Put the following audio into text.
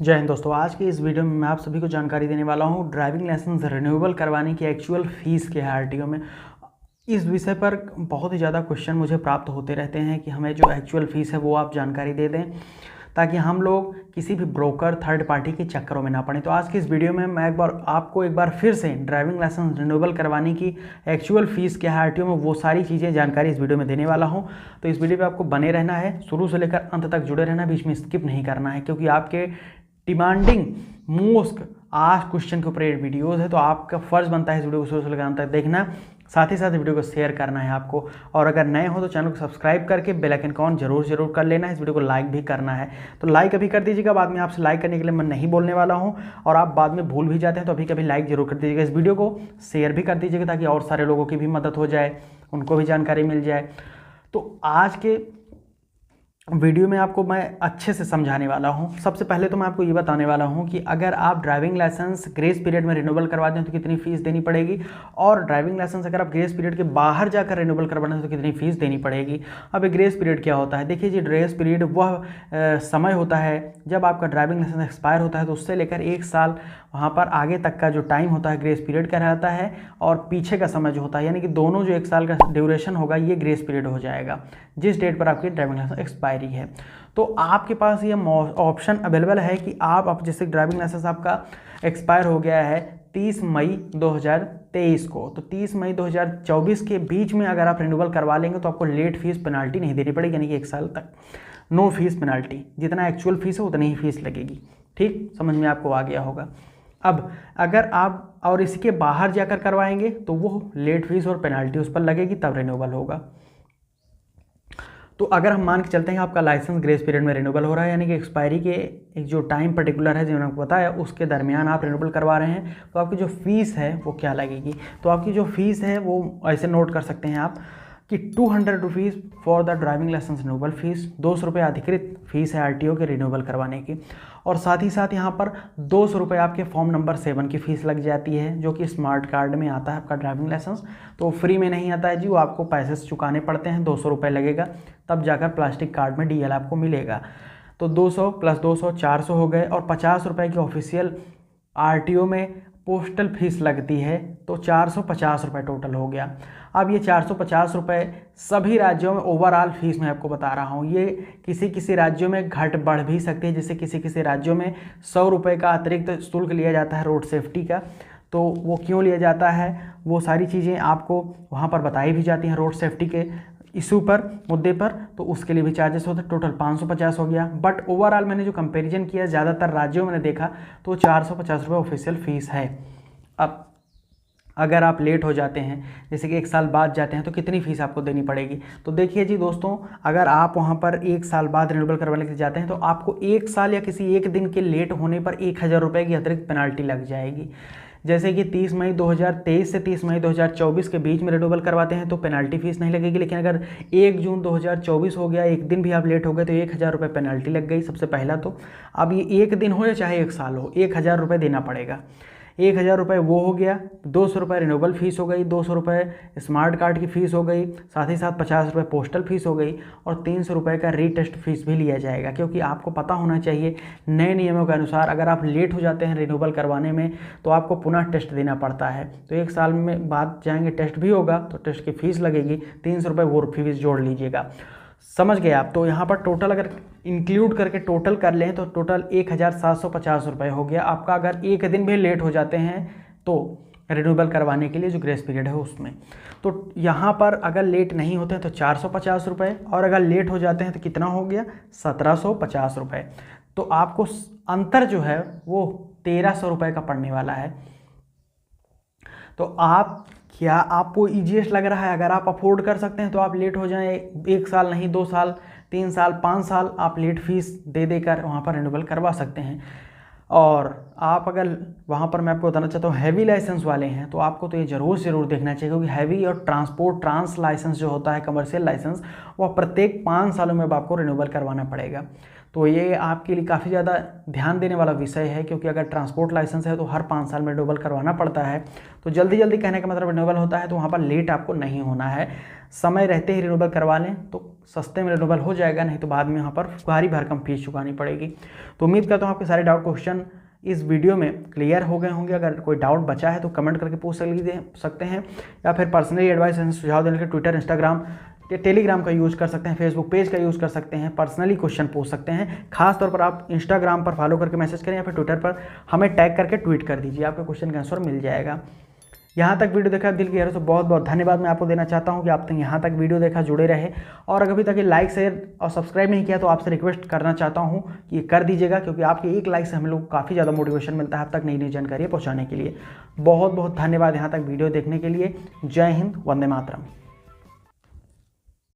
जय हिंद दोस्तों। आज की इस वीडियो में मैं आप सभी को जानकारी देने वाला हूं ड्राइविंग लाइसेंस रिन्यूएबल करवाने की एक्चुअल फ़ीस क्या है आरटीओ में। इस विषय पर बहुत ही ज़्यादा क्वेश्चन मुझे प्राप्त होते रहते हैं कि हमें जो एक्चुअल फ़ीस है वो आप जानकारी दे दें ताकि हम लोग किसी भी ब्रोकर थर्ड पार्टी के चक्करों में ना पड़े। तो आज की इस वीडियो में मैं आपको एक बार फिर से ड्राइविंग लाइसेंस रिन्यूएबल करवाने की एक्चुअल फ़ीस क्या है आरटीओ में वो सारी चीज़ें जानकारी इस वीडियो में देने वाला हूं। तो इस वीडियो पे आपको बने रहना है, शुरू से लेकर अंत तक जुड़े रहना, बीच में स्किप नहीं करना है क्योंकि आपके डिमांडिंग मोस्ट आज क्वेश्चन के ऊपर ये वीडियोस है। तो आपका फर्ज बनता है इस वीडियो को शुरू से लेकर अंत तक देखना, साथ ही साथ वीडियो को शेयर करना है आपको, और अगर नए हो तो चैनल को सब्सक्राइब करके बेल आइकन को ऑन जरूर कर लेना है। इस वीडियो को लाइक भी करना है तो लाइक अभी कर दीजिएगा, बाद में आपसे लाइक करने के लिए मैं नहीं बोलने वाला हूं और आप बाद में भूल भी जाते हैं तो अभी कभी लाइक जरूर कर दीजिएगा। इस वीडियो को शेयर भी कर दीजिएगा ताकि और सारे लोगों की भी मदद हो जाए, उनको भी जानकारी मिल जाए। तो आज के वीडियो में आपको मैं अच्छे से समझाने वाला हूं। सबसे पहले तो मैं आपको ये बताने वाला हूं कि अगर आप ड्राइविंग लाइसेंस ग्रेस पीरियड में रिन्यूएबल करवाते हैं तो कितनी फीस देनी पड़ेगी, और ड्राइविंग लाइसेंस अगर आप ग्रेस पीरियड के बाहर जाकर रिन्यूएबल करवाना है तो कितनी फीस देनी पड़ेगी। अब ग्रेस पीरियड क्या होता है? देखिए जी, ग्रेस पीरियड वह समय होता है जब आपका ड्राइविंग लाइसेंस एक्सपायर होता है तो उससे लेकर 1 साल वहाँ पर आगे तक का जो टाइम होता है ग्रेस पीरियड का रहता है, और पीछे का समय जो होता है यानी कि दोनों जो 1 साल का ड्यूरेशन होगा ये ग्रेस पीरियड हो जाएगा जिस डेट पर आपकी ड्राइविंग लाइसेंस एक्सपायरी है। तो आपके पास ये ऑप्शन अवेलेबल है कि आप जैसे ड्राइविंग लाइसेंस आपका एक्सपायर हो गया है 30 मई 2023 को, तो 30 मई 2024 के बीच में अगर आप रिन्यूअल करवा लेंगे तो आपको लेट फीस पेनाल्टी नहीं देनी पड़ेगी, यानी कि 1 साल तक नो फीस पेनाल्टी, जितना एक्चुअल फीस है उतनी ही फीस लगेगी। ठीक, समझ में आपको आ गया होगा। अब अगर आप और इसके बाहर जाकर करवाएंगे तो वो लेट फीस और पेनाल्टी उस पर लगेगी, तब रिन्यूएबल होगा। तो अगर हम मान के चलते हैं आपका लाइसेंस ग्रेस पीरियड में रिन्यूएबल हो रहा है, यानी कि एक्सपायरी के एक जो टाइम पर्टिकुलर है जो मैंने आपको बताया उसके दरमियान आप रिन्यूएबल करवा रहे हैं, तो आपकी जो फीस है वो क्या लगेगी। तो आपकी जो फीस है वो ऐसे नोट कर सकते हैं आप कि 200 rupees for the driving licence renewable fees, 200 रुपये अधिकृत फीस है आरटीओ के रिन्यूएबल करवाने की, और साथ ही साथ यहाँ पर 200 रुपये आपके फॉर्म नंबर 7 की फ़ीस लग जाती है जो कि स्मार्ट कार्ड में आता है आपका ड्राइविंग लाइसेंस। तो फ्री में नहीं आता है जी, वो आपको पैसे चुकाने पड़ते हैं, 200 रुपये लगेगा, तब जाकर प्लास्टिक कार्ड में डीएल आपको मिलेगा। तो 200 प्लस 200 400 हो गए, और 50 रुपये की ऑफिशियल आरटीओ में पोस्टल फीस लगती है, तो 450 रुपये टोटल हो गया। अब ये 450 रुपये सभी राज्यों में ओवरऑल फीस मैं आपको बता रहा हूँ, ये किसी किसी राज्यों में घट बढ़ भी सकती है। जैसे किसी किसी राज्यों में 100 रुपये का अतिरिक्त शुल्क लिया जाता है रोड सेफ्टी का, तो वो क्यों लिया जाता है वो सारी चीज़ें आपको वहाँ पर बताई भी जाती हैं रुट सेफ्टी के इशू पर, मुद्दे पर, तो उसके लिए भी चार्जेस होते हैं। टोटल 550 हो गया, बट ओवरऑल मैंने जो कंपैरिजन किया ज़्यादातर राज्यों में मैंने देखा तो 450 रुपये ऑफिशियल फ़ीस है। अब अगर आप लेट हो जाते हैं, जैसे कि 1 साल बाद जाते हैं, तो कितनी फ़ीस आपको देनी पड़ेगी। तो देखिए जी दोस्तों, अगर आप वहाँ पर 1 साल बाद रिन्यूएबल करवाने के लिए जाते हैं तो आपको 1 साल या किसी एक दिन के लेट होने पर 1000 रुपये की अतिरिक्त पेनाल्टी लग जाएगी। जैसे कि 30 मई 2023 से 30 मई 2024 के बीच में रिन्यूएबल करवाते हैं तो पेनाल्टी फ़ीस नहीं लगेगी, लेकिन अगर 1 जून 2024 हो गया, एक दिन भी आप लेट हो गए तो 1000 रुपये पेनाल्टी लग गई सबसे पहला। तो अब ये एक दिन हो या चाहे 1 साल हो, 1000 रुपये देना पड़ेगा। 1000 रुपये वो हो गया, 200 रुपये रिन्यूएबल फ़ीस हो गई, 200 रुपये स्मार्ट कार्ड की फ़ीस हो गई, साथ ही साथ 50 रुपये पोस्टल फ़ीस हो गई, और 300 रुपये का रीटेस्ट फीस भी लिया जाएगा। क्योंकि आपको पता होना चाहिए नए नियमों के अनुसार अगर आप लेट हो जाते हैं रिन्यूएबल करवाने में तो आपको पुनः टेस्ट देना पड़ता है। तो 1 साल में बाद जाएंगे, टेस्ट भी होगा तो टेस्ट की फ़ीस लगेगी, 300 रुपये वो फीस जोड़ लीजिएगा। समझ गए आप। तो यहाँ पर टोटल अगर इंक्लूड करके टोटल कर लें तो टोटल 1750 रुपये हो गया आपका, अगर एक दिन भी लेट हो जाते हैं तो रिन्यूएबल करवाने के लिए जो ग्रेस पीरियड है उसमें। तो यहाँ पर अगर लेट नहीं होते हैं तो 450 रुपये, और अगर लेट हो जाते हैं तो कितना हो गया 1750 रुपये। तो आपको अंतर जो है वो 1300 रुपये का पड़ने वाला है। तो आप क्या आपको ईजीएस्ट लग रहा है? अगर आप अफोर्ड कर सकते हैं तो आप लेट हो जाएं, 1 साल नहीं 2 साल 3 साल 5 साल आप लेट फीस दे देकर वहाँ पर रिन्यूएबल करवा सकते हैं। और आप अगर वहाँ पर मैं आपको बताना चाहता हूँ हैवी लाइसेंस वाले हैं तो आपको तो ये ज़रूर देखना चाहिए, क्योंकि हैवी और ट्रांस लाइसेंस जो होता है कमर्शियल लाइसेंस, वह प्रत्येक 5 सालों में आपको रिन्यूएबल करवाना पड़ेगा। तो ये आपके लिए काफ़ी ज़्यादा ध्यान देने वाला विषय है, क्योंकि अगर ट्रांसपोर्ट लाइसेंस है तो हर 5 साल में रिन्यूएबल करवाना पड़ता है। तो जल्दी कहने का मतलब रिन्यूएबल होता है तो वहाँ पर लेट आपको नहीं होना है, समय रहते ही रिन्यूएबल करवा लें तो सस्ते में रिन्यूएबल हो जाएगा, नहीं तो बाद में यहाँ पर भारी भरकम फीस चुकानी पड़ेगी। तो उम्मीद करता हूँ आपके सारे डाउट क्वेश्चन इस वीडियो में क्लियर हो गए होंगे। अगर कोई डाउट बचा है तो कमेंट करके पूछ सकते हैं, या फिर पर्सनली एडवाइस सुझाव देने के ट्विटर, इंस्टाग्राम, टेलीग्राम का यूज़ कर सकते हैं, फेसबुक पेज का यूज़ कर सकते हैं, पर्सनली क्वेश्चन पूछ सकते हैं। खास तौर पर आप इंस्टाग्राम पर फॉलो करके मैसेज करें या फिर ट्विटर पर हमें टैग करके ट्वीट कर दीजिए, आपके क्वेश्चन का आंसर मिल जाएगा। यहाँ तक वीडियो देखा दिल की गहराई से बहुत बहुत धन्यवाद मैं आपको देना चाहता हूँ कि आप यहाँ तक वीडियो देखा, जुड़े रहे। और अगर अभी तक ये लाइक, शेयर और सब्सक्राइब नहीं किया तो आपसे रिक्वेस्ट करना चाहता हूँ कि ये कर दीजिएगा, क्योंकि आपके एक लाइक से हम लोग काफ़ी ज़्यादा मोटिवेशन मिलता है आप तक नई नई जानकारी पहुँचाने के लिए। बहुत बहुत धन्यवाद यहाँ तक वीडियो देखने के लिए। जय हिंद, वंदे मातरम।